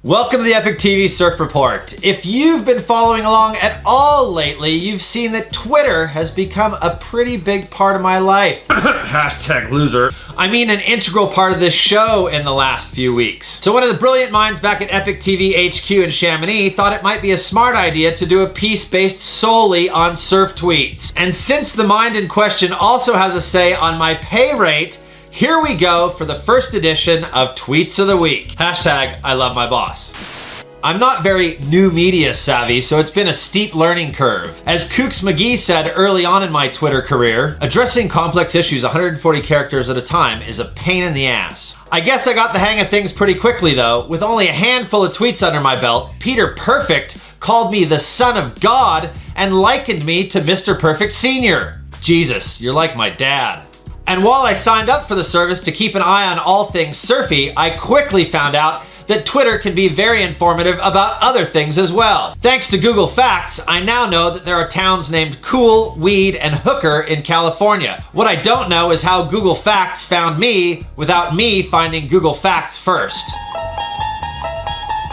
Welcome to the Epic TV Surf Report. If you've been following along at all lately, you've seen that Twitter has become a pretty big part of my life. Hashtag loser. I mean an integral part of this show in the last few weeks. So one of the brilliant minds back at EpicTV HQ in Chamonix thought it might be a smart idea to do a piece based solely on surf tweets. And since the mind in question also has a say on my pay rate, here we go for the first edition of Tweets of the Week. Hashtag I love my boss. I'm not very new media savvy, so it's been a steep learning curve. As Kooks McGee said early on in my Twitter career, addressing complex issues 140 characters at a time is a pain in the ass. I guess I got the hang of things pretty quickly though. With only a handful of tweets under my belt, Peter Perfect called me the son of God and likened me to Mr. Perfect Sr. Jesus, you're like my dad. And while I signed up for the service to keep an eye on all things surfy, I quickly found out that Twitter can be very informative about other things as well. Thanks to Google Facts, I now know that there are towns named Cool, Weed, and Hooker in California. What I don't know is how Google Facts found me without me finding Google Facts first.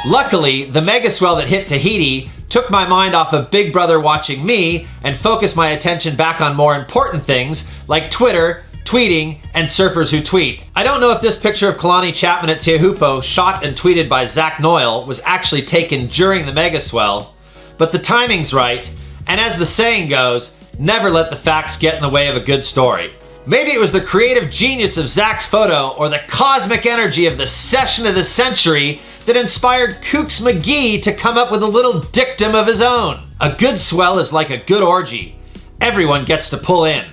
Luckily, the mega swell that hit Tahiti took my mind off of Big Brother watching me and focused my attention back on more important things like Twitter, tweeting, and surfers who tweet. I don't know if this picture of Kalani Chapman at Teahupo, shot and tweeted by Zach Noyle, was actually taken during the mega swell, but the timing's right, and as the saying goes, never let the facts get in the way of a good story. Maybe it was the creative genius of Zach's photo or the cosmic energy of the session of the century that inspired Kooks McGee to come up with a little dictum of his own. A good swell is like a good orgy. Everyone gets to pull in.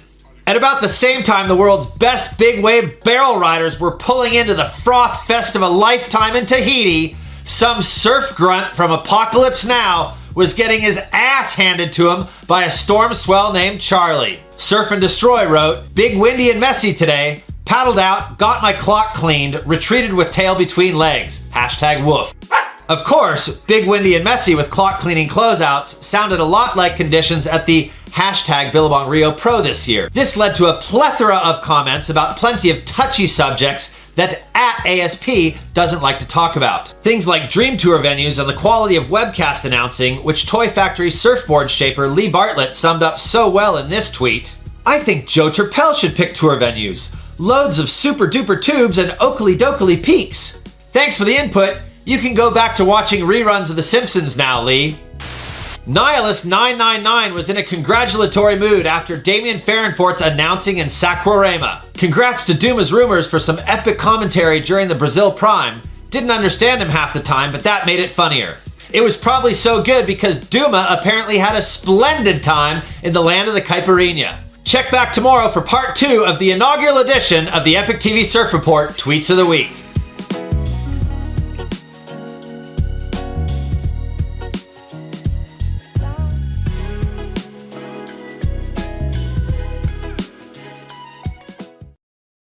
At about the same time, the world's best big wave barrel riders were pulling into the froth fest of a lifetime in Tahiti, some surf grunt from Apocalypse Now was getting his ass handed to him by a storm swell named Charlie. Surf and Destroy wrote, "Big, windy, and messy today. Paddled out, got my clock cleaned, retreated with tail between legs. Hashtag woof." Of course, big, windy, and messy with clock cleaning closeouts sounded a lot like conditions at the hashtag Billabong Rio Pro this year. This led to a plethora of comments about plenty of touchy subjects that @ASP doesn't like to talk about. Things like dream tour venues and the quality of webcast announcing, which Toy Factory surfboard shaper Lee Bartlett summed up so well in this tweet. "I think Joe Turpel should pick tour venues. Loads of super duper tubes and oakley dokley peaks." Thanks for the input. You can go back to watching reruns of The Simpsons now, Lee. Nihilist999 was in a congratulatory mood after Damien Fahrenfort's announcing in Saquarema. Congrats to Duma's Rumors for some epic commentary during the Brazil Prime. Didn't understand him half the time, but that made it funnier. It was probably so good because Duma apparently had a splendid time in the land of the Caipirinha. Check back tomorrow for part 2 of the inaugural edition of the Epic TV Surf Report Tweets of the Week.